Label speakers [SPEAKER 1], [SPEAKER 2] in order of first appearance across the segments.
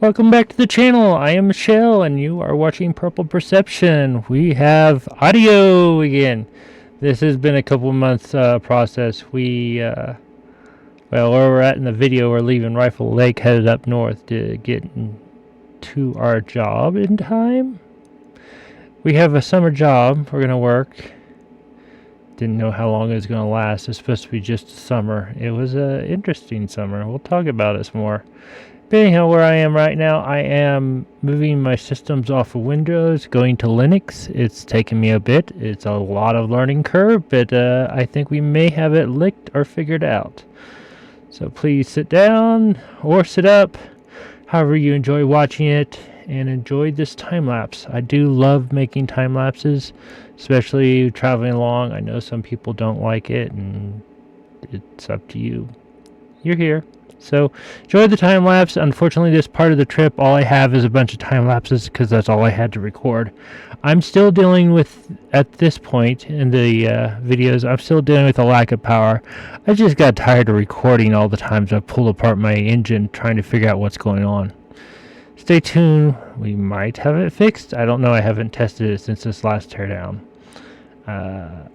[SPEAKER 1] Welcome back to the channel. I am Michelle and you are watching Purple Perception. We have audio again. This has been a couple months process. Well, where we're at in the video, we're leaving Rifle Lake, headed up north to get to our job in time. We have a summer job we're going to work. Didn't know how long it was going to last. It's supposed to be just a summer. It was an interesting summer. We'll talk about it some more. But anyhow, where I am right now, I am moving my systems off of Windows, going to Linux. It's taken me a bit. It's a lot of learning curve, but I think we may have it licked or figured out. So please sit down or sit up, however you enjoy watching it, and enjoy this time lapse. I do love making time lapses, especially traveling along. I know some people don't like it, and it's up to you. You're here. So enjoy the time lapse. Unfortunately, this part of the trip, all I have is a bunch of time lapses because that's all I had to record. I'm still dealing with, at this point in the videos, I'm still dealing with a lack of power. I just got tired of recording all the times I pulled apart my engine trying to figure out what's going on. Stay tuned. We might have it fixed. I don't know. I haven't tested it since this last teardown.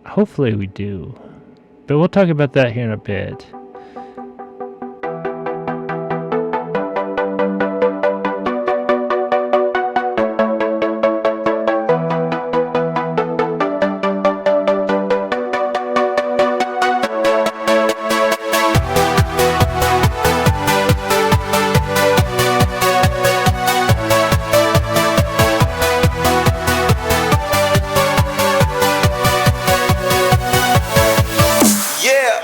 [SPEAKER 1] Hopefully we do. But we'll talk about that here in a bit.
[SPEAKER 2] Yeah.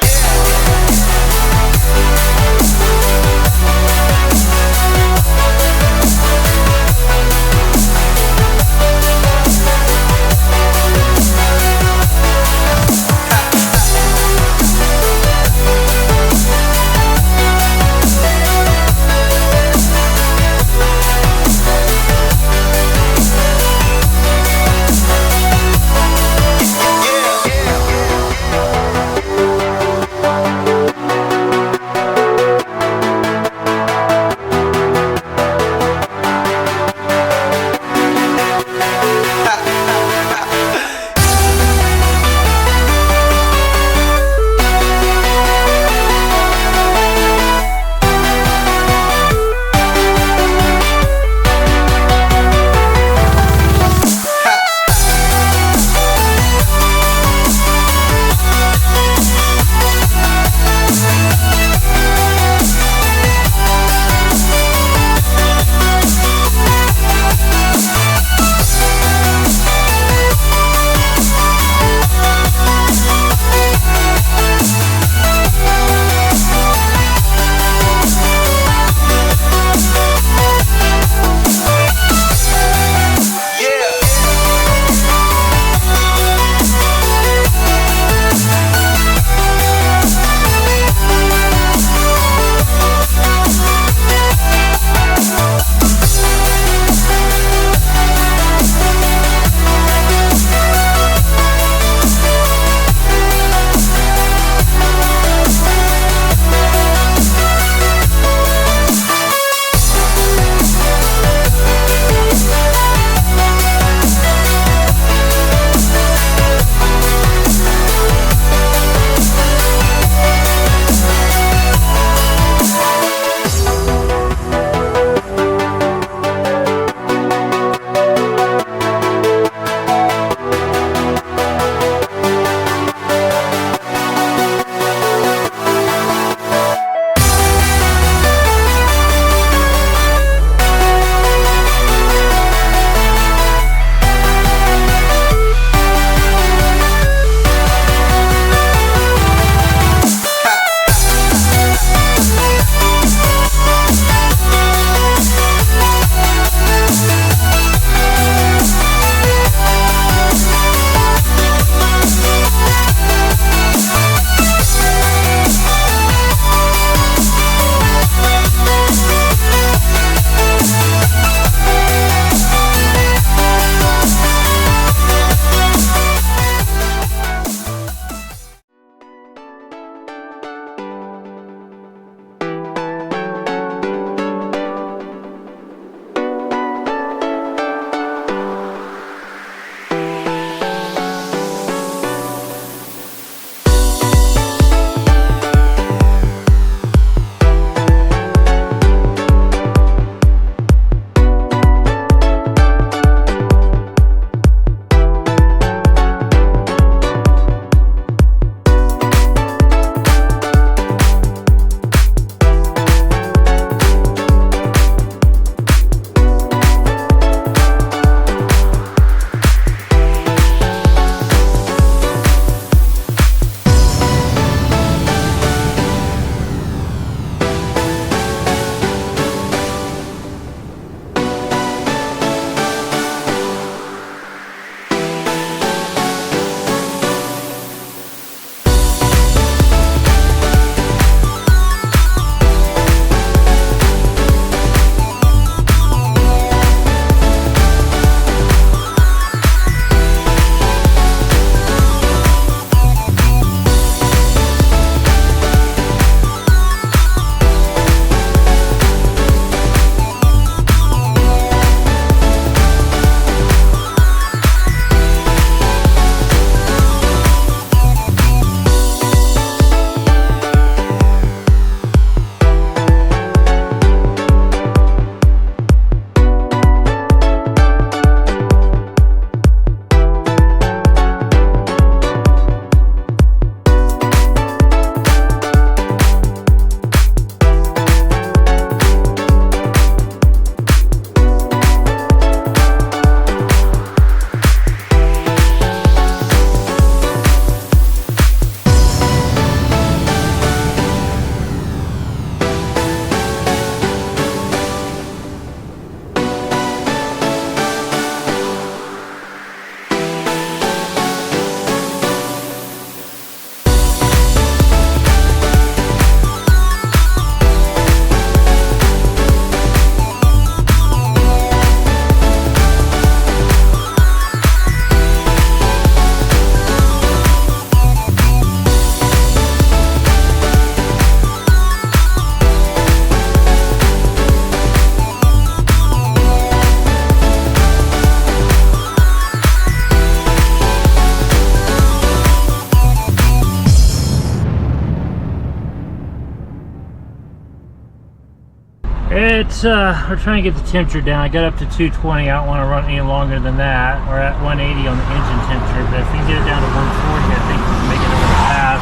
[SPEAKER 1] we're trying to get the temperature down. I got up to 220. I don't want to run any longer than that. We're at 180 on the engine temperature, but if we can get it down to 140, I think we can make it over the pass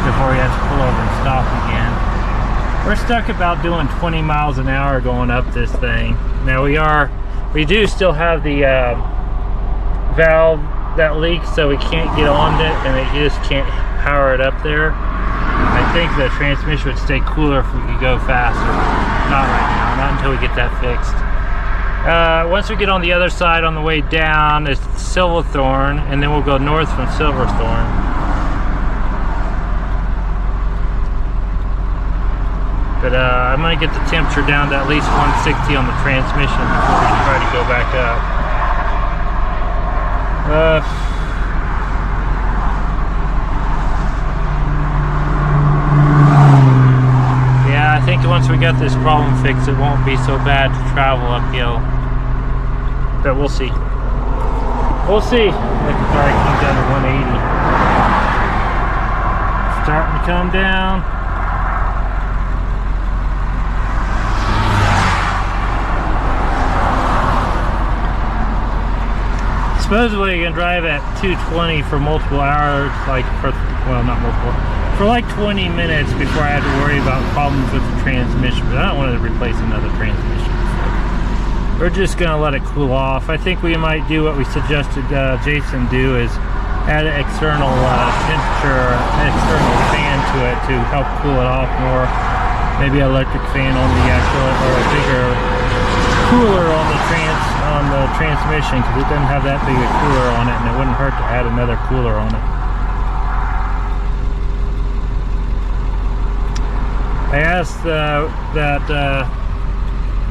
[SPEAKER 1] before we have to pull over and stop again. We're stuck about doing 20 miles an hour going up this thing. Now we do still have the valve that leaks, so we can't get on it, and it just can't power it up there. I think the transmission would stay cooler if we could go faster. Not right now, not until we get that fixed. Once we get on the other side on the way down, it's Silverthorne, and then we'll go north from Silverthorne. But I'm going to get the temperature down to at least 160 on the transmission before we try to go back up. Yeah, I think once we get this problem fixed, it won't be so bad to travel uphill. But we'll see. We'll see. Look, it's already come down to 180. Starting to come down. Supposedly you can drive at 220 for multiple hours, well, not multiple, for like 20 minutes before I have to worry about problems with the transmission, but I don't want to replace another transmission. So we're just going to let it cool off. I think we might do what we suggested Jason do, is add an external temperature, external fan to it to help cool it off more. Maybe an electric fan on the actual, or a bigger cooler on the transmission, because it doesn't have that big a cooler on it, and it wouldn't hurt to add another cooler on it. I asked that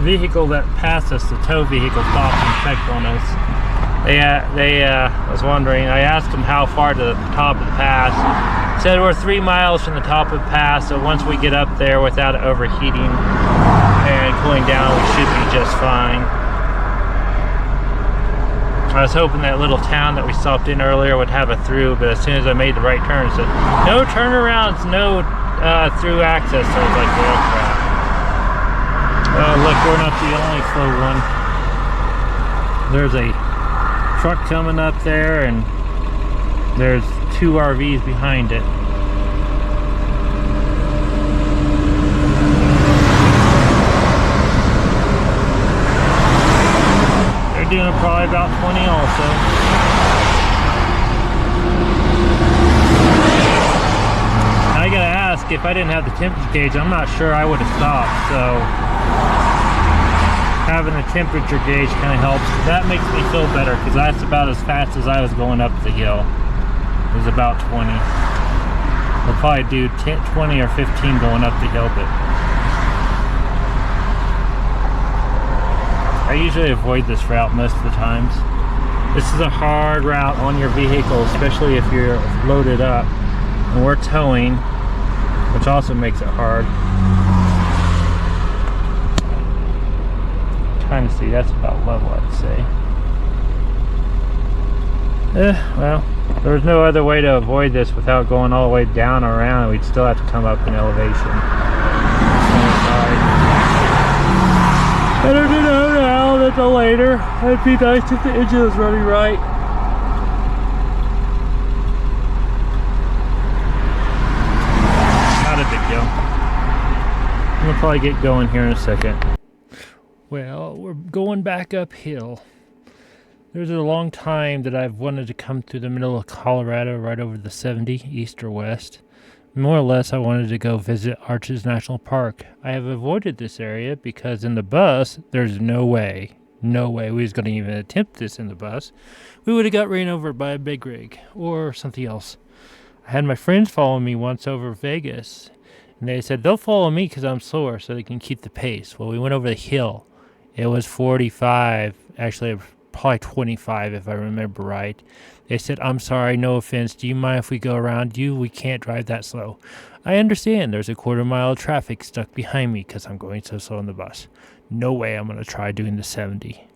[SPEAKER 1] vehicle that passed us, the tow vehicle, stopped and checked on us. I was wondering, I asked them how far to the top of the pass. Said we're 3 miles from the top of the pass, so once we get up there without overheating and cooling down, we should be just fine. I was hoping that little town that we stopped in earlier would have a through, but as soon as I made the right turn, it said no turnarounds, no through access. So I was like, well, crap. Look, we're not the only slow one. There's a truck coming up there, and there's 2 RVs behind it. They're doing probably about 20 also. I gotta ask, if I didn't have the temperature gauge, I'm not sure I would have stopped, so having the temperature gauge kind of helps. That makes me feel better, because that's about as fast as I was going up the hill. It was about 20. We'll probably do 20 or 15 going up the hill, but I usually avoid this route most of the times. This is a hard route on your vehicle, especially if you're loaded up. And we're towing, which also makes it hard. Trying to see, that's about level, I'd say. Well, there's no other way to avoid this without going all the way down or around. We'd still have to come up in elevation. Better to know now than to later. It'd be nice if the engine was running right. Not a big deal. I'm gonna probably get going here in a second. Well, we're going back uphill. There's a long time that I've wanted to come through the middle of Colorado, right over the 70, east or west. More or less, I wanted to go visit Arches National Park. I have avoided this area because in the bus, there's no way we was going to even attempt this in the bus. We would have got ran over by a big rig or something else. I had my friends follow me once over Vegas, and they said they'll follow me because I'm slower so they can keep the pace. Well, we went over the hill. It was 45, actually probably 25 if I remember right. They said, I'm sorry, no offense, do you mind if we go around you? We can't drive that slow. I understand there's a quarter mile of traffic stuck behind me because I'm going so slow on the bus. No way I'm going to try doing the 70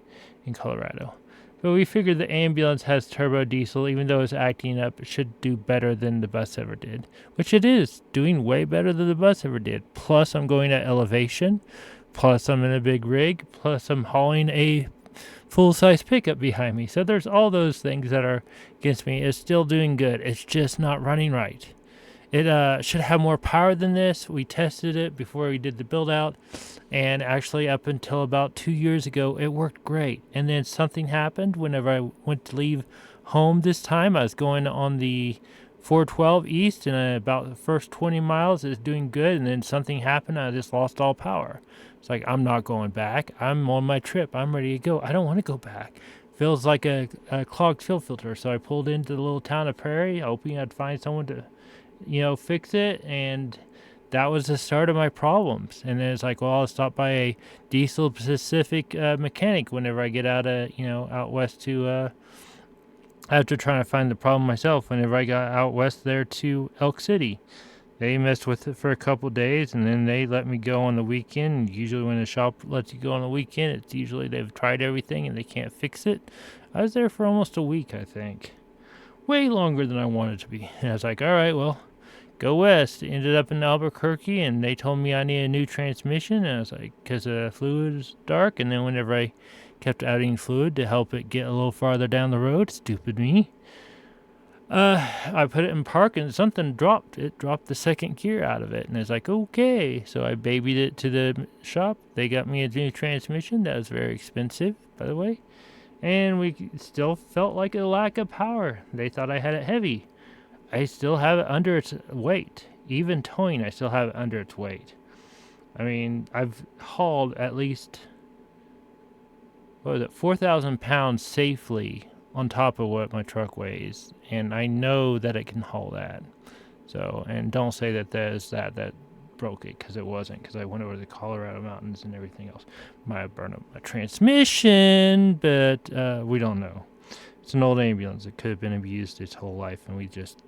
[SPEAKER 1] in Colorado. But we figured the ambulance has turbo diesel, even though it's acting up, it should do better than the bus ever did. Which it is, doing way better than the bus ever did. Plus I'm going at elevation. plus I'm in a big rig, plus I'm hauling a full-size pickup behind me. So there's all those things that are against me. It's still doing good. It's just not running right. It should have more power than this. We tested it before we did the build out, and actually up until about 2 years ago, it worked great. And then something happened whenever I went to leave home this time. I was going on the 412 east, and about the first 20 miles is doing good, and then something happened. I just lost all power. It's like, I'm not going back. I'm on my trip. I'm ready to go. I don't want to go back. Feels like a clogged fuel filter. So I pulled into the little town of Prairie, hoping I'd find someone to fix it, and that was the start of my problems. And then it's like, well, I'll stop by a diesel specific mechanic whenever I get out west to after trying to find the problem myself. Whenever I got out west there to Elk City, they messed with it for a couple days, and then they let me go on the weekend. Usually when a shop lets you go on the weekend, it's usually they've tried everything and they can't fix it. I was there for almost a week, I think. Way longer than I wanted to be. And I was like, all right, well, go west. Ended up in Albuquerque, and they told me I need a new transmission. And I was like, because the fluid is dark. And then whenever I kept adding fluid to help it get a little farther down the road, stupid me, I put it in park, and something dropped. It dropped the second gear out of it. And it's like, okay. So I babied it to the shop. They got me a new transmission. That was very expensive, by the way. And we still felt like a lack of power. They thought I had it heavy. I still have it under its weight. Even towing, I still have it under its weight. I mean, I've hauled at least, 4,000 pounds safely on top of what my truck weighs. And I know that it can haul that. So, and don't say that that broke it, because it wasn't, because I went over the Colorado mountains and everything else. Might have burned up my transmission, but we don't know. It's an old ambulance. It could have been abused its whole life, and we just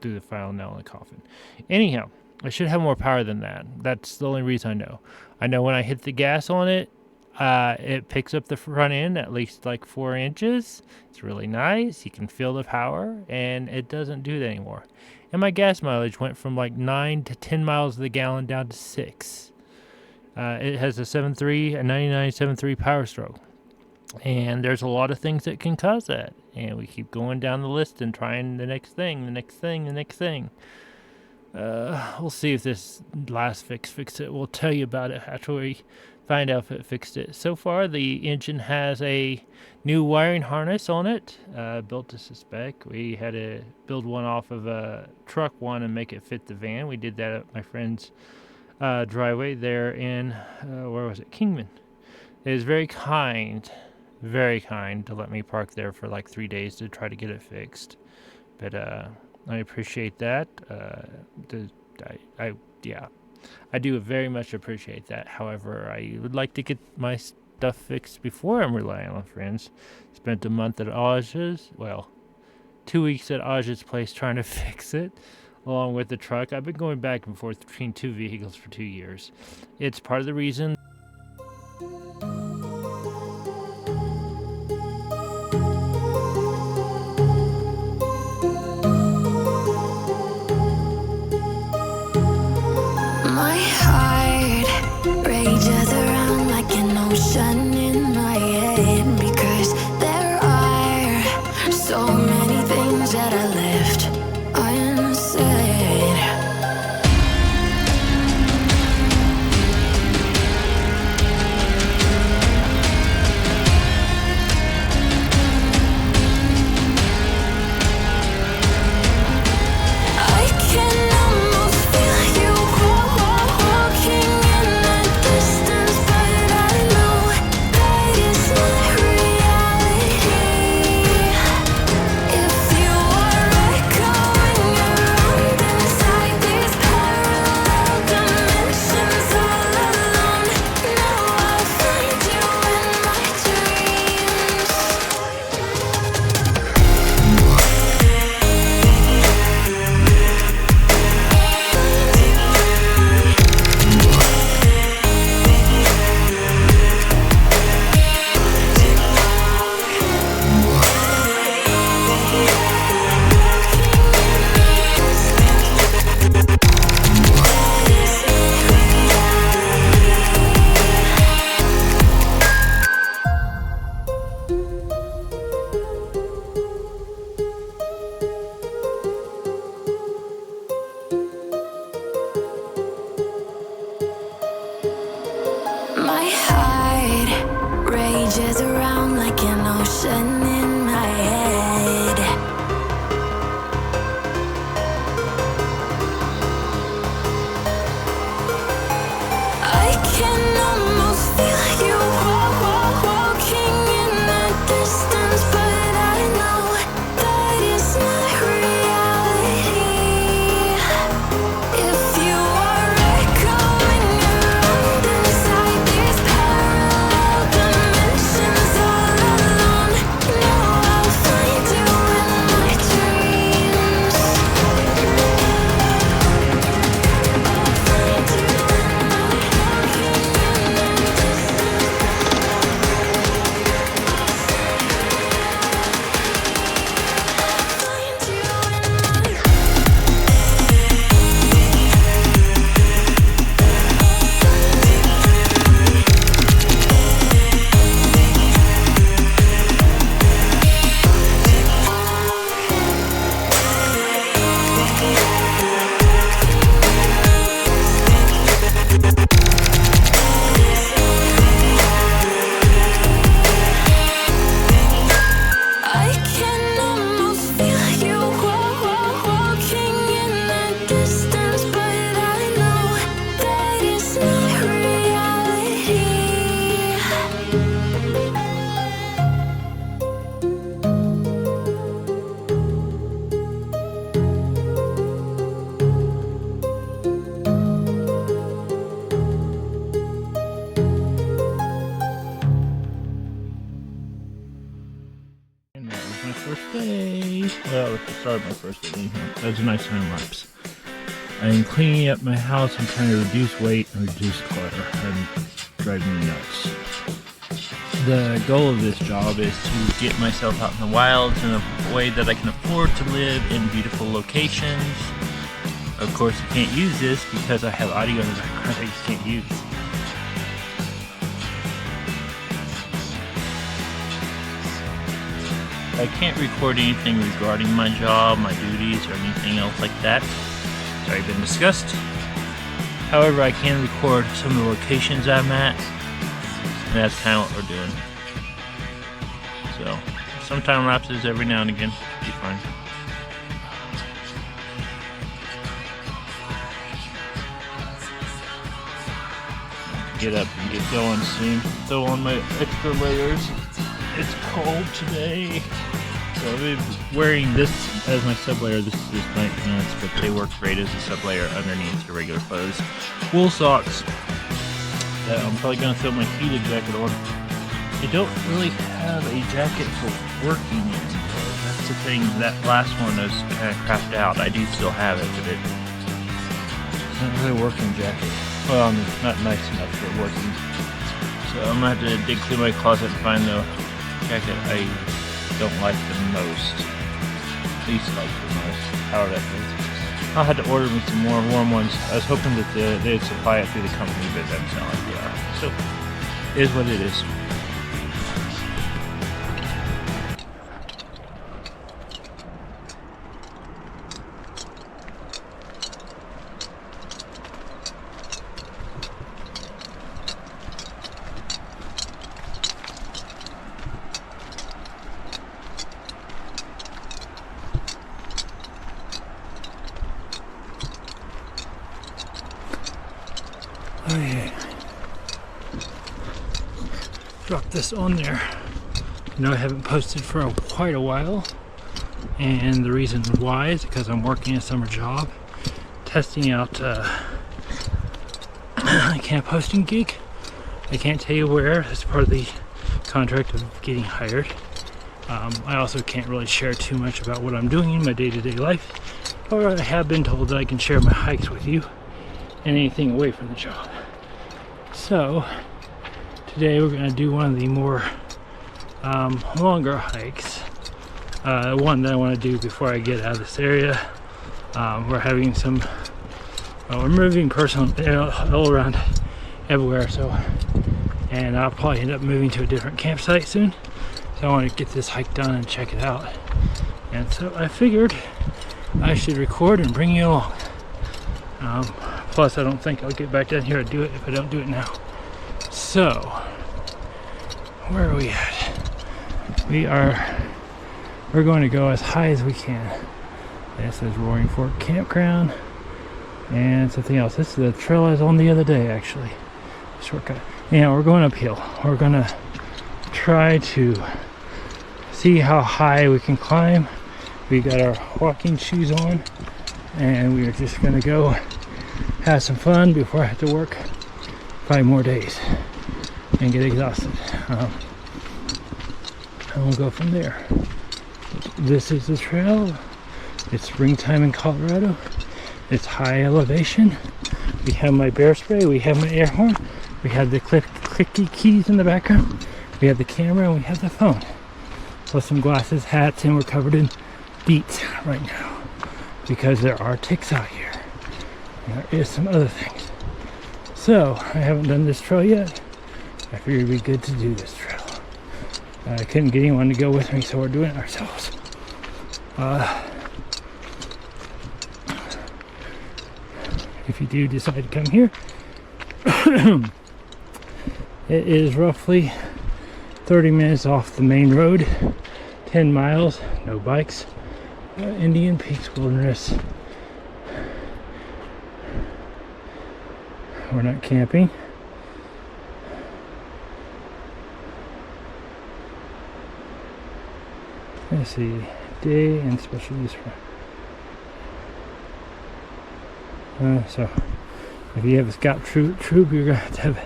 [SPEAKER 1] threw the final nail in the coffin. Anyhow, I should have more power than that. That's the only reason I know. I know when I hit the gas on it, it picks up the front end at least like 4 inches. It's really nice. You can feel the power, and it doesn't do that anymore. And my gas mileage went from like 9 to 10 miles to the gallon down to 6. It has a 99.73 power stroke. And there's a lot of things that can cause that. And we keep going down the list and trying the next thing. We'll see if this last fixed it. We'll tell you about it after we find out if it fixed it. So far, the engine has a new wiring harness on it, built to spec. We had to build one off of a truck one and make it fit the van. We did that at my friend's driveway there in, Kingman. It was very kind to let me park there for like 3 days to try to get it fixed. But I appreciate that. I do very much appreciate that. However, I would like to get my stuff fixed before I'm relying on friends. Spent a month at Aj's, 2 weeks at Aj's place trying to fix it, along with the truck. I've been going back and forth between two vehicles for 2 years. It's part of the reason.
[SPEAKER 2] My heart rages around like an ocean in my head, because there are so many things that I left unsaid. I can almost feel you walking in the distance, but I know
[SPEAKER 1] First day. Well, at the start of my first day in here. That was a nice time lapse. I'm cleaning up my house and trying to reduce weight and reduce clutter and driving me nuts. The goal of this job is to get myself out in the wilds in a way that I can afford to live in beautiful locations. Of course, I can't use this because I have audio in the background I just can't use. I can't record anything regarding my job, my duties, or anything else like that. It's already been discussed. However, I can record some of the locations I'm at, and that's kind of what we're doing. So, some time lapses every now and again. Be fine. Get up and get going soon. Throw on my extra layers. It's cold today. So I've been wearing this as my sublayer. This is just night pants, but they work great as a sublayer underneath your regular clothes. Wool socks that I'm probably going to throw my heated jacket on. I don't really have a jacket for working in. That's the thing. That last one was kind of crapped out. I do still have it, but it's not really a working jacket. Well, it's not nice enough for working. So I'm going to have to dig through my closet and find the jacket I don't like the most. Least like the most. However that is. I'll have to order me some more warm ones. I was hoping that they'd supply it through the company, but that doesn't sound like they are. So, it is what it is. Okay. Drop this on there. I haven't posted for quite a while, and the reason why is because I'm working a summer job, testing out a camp hosting gig. I can't tell you where. It's part of the contract of getting hired. I also can't really share too much about what I'm doing in my day-to-day life. However, I have been told that I can share my hikes with you and anything away from the job. So today we're going to do one of the more longer hikes. One that I want to do before I get out of this area. We're having some, we're moving personnel all around everywhere. So, and I'll probably end up moving to a different campsite soon. So I want to get this hike done and check it out. And so I figured I should record and bring you along. Plus, I don't think I'll get back down here to do it if I don't do it now. So, where are we at? We're going to go as high as we can. This is Roaring Fork Campground and something else. This is the trail I was on the other day, actually. Shortcut. Yeah, we're going uphill. We're going to try to see how high we can climb. We got our walking shoes on, and we are just going to go have some fun before I have to work 5 more days and get exhausted. And we'll go from there. This is the trail. It's springtime in Colorado. It's high elevation. We have my bear spray. We have my air horn. We have the clicky keys in the background. We have the camera and we have the phone. Plus some glasses, hats, and we're covered in beets right now because there are ticks out here. And there is some other things. So, I haven't done this trail yet. I figured it'd be good to do this trail. I couldn't get anyone to go with me, so we're doing it ourselves. If you do decide to come here, it is roughly 30 minutes off the main road, 10 miles, no bikes, Indian Peaks Wilderness. We're not camping. Let's see, day and special use for. So, if you have a scout troop, you're gonna have to have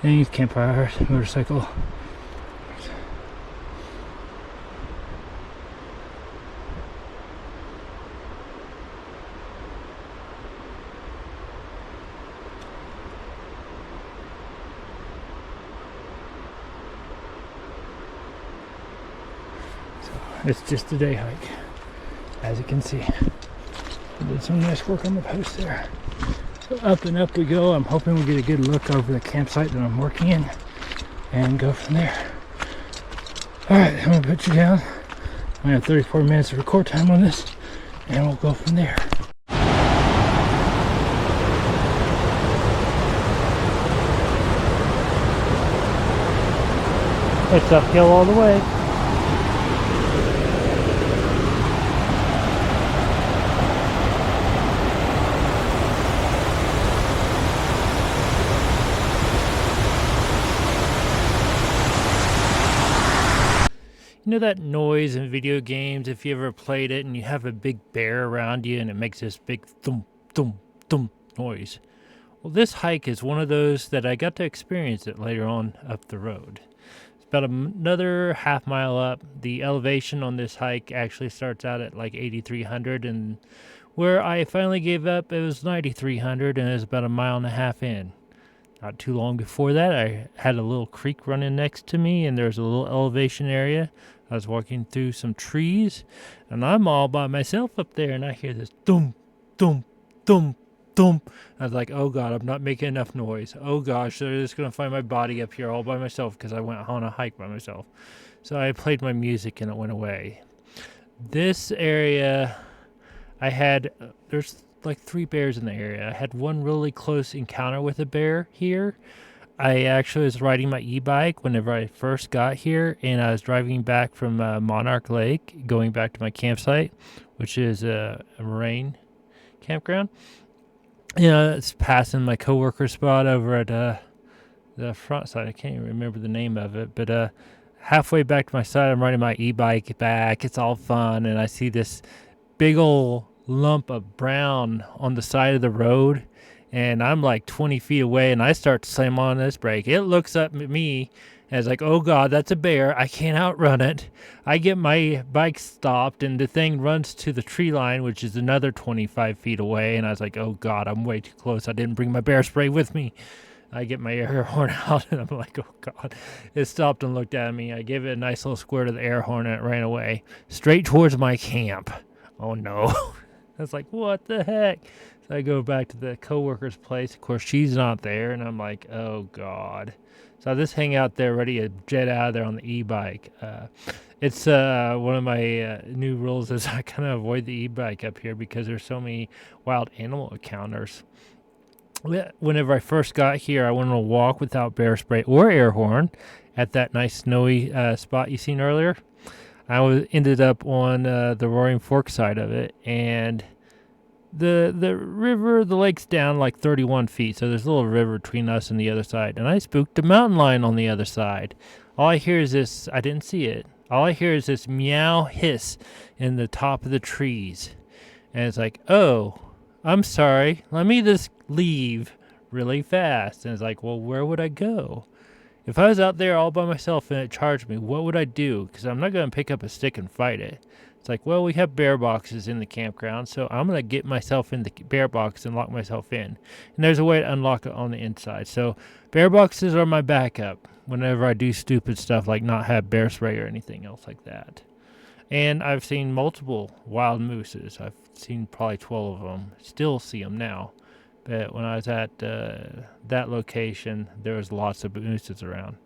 [SPEAKER 1] things, campfires, motorcycle. It's just a day hike, as you can see. I did some nice work on the post there. So up and up we go. I'm hoping we get a good look over the campsite that I'm working in and go from there. Alright, I'm gonna put you down. I have 34 minutes of record time on this, and we'll go from there. It's uphill all the way. You know that noise in video games, if you ever played it and you have a big bear around you and it makes this big thump, thump, thump noise? Well, this hike is one of those that I got to experience it later on up the road. It's about another half mile up. The elevation on this hike actually starts out at like 8,300, and where I finally gave up, it was 9,300, and it was about a mile and a half in. Not too long before that, I had a little creek running next to me, and there's a little elevation area. I was walking through some trees, and I'm all by myself up there, and I hear this thump, thump, thump, thump. I was like, oh God, I'm not making enough noise. Oh gosh, they're just going to find my body up here all by myself because I went on a hike by myself. So I played my music, and it went away. This area, there's like 3 bears in the area. I had one really close encounter with a bear here. I actually was riding my e-bike whenever I first got here, and I was driving back from Monarch Lake, going back to my campsite, which is a moraine campground. You know, it's passing my coworker spot over at the front side. I can't even remember the name of it, but halfway back to my side, I'm riding my e-bike back. It's all fun, and I see this big old lump of brown on the side of the road, and I'm like 20 feet away, and I start to slam on this brake. It looks up at me and it's like, oh God, that's a bear. I can't outrun it. I get my bike stopped, and the thing runs to the tree line, which is another 25 feet away, and I was like, oh God, I'm way too close. I didn't bring my bear spray with me. I get my air horn out, and I'm like, oh God. It stopped and looked at me. I gave it a nice little squirt of the air horn, and it ran away straight towards my camp. Oh no. I was like, what the heck? So I go back to the coworker's place. Of course, she's not there, and I'm like, oh God. So I just hang out there ready to jet out of there on the e-bike. It's one of my new rules is I kind of avoid the e-bike up here because there's so many wild animal encounters. Whenever I first got here, I went on a walk without bear spray or air horn at that nice snowy spot you seen earlier. Ended up on the Roaring Fork side of it, and the lake's down like 31 feet, so there's a little river between us and the other side, and I spooked a mountain lion on the other side. All I hear is this, I didn't see it, all I hear is this meow hiss in the top of the trees, and it's like, oh, I'm sorry, let me just leave really fast. And it's like, well, where would I go? If I was out there all by myself and it charged me, what would I do? Because I'm not going to pick up a stick and fight it. It's like, well, we have bear boxes in the campground, so I'm going to get myself in the bear box and lock myself in. And there's a way to unlock it on the inside. So bear boxes are my backup whenever I do stupid stuff like not have bear spray or anything else like that. And I've seen multiple wild mooses. I've seen probably 12 of them. Still see them now. But when I was at that location, there was lots of mooses around.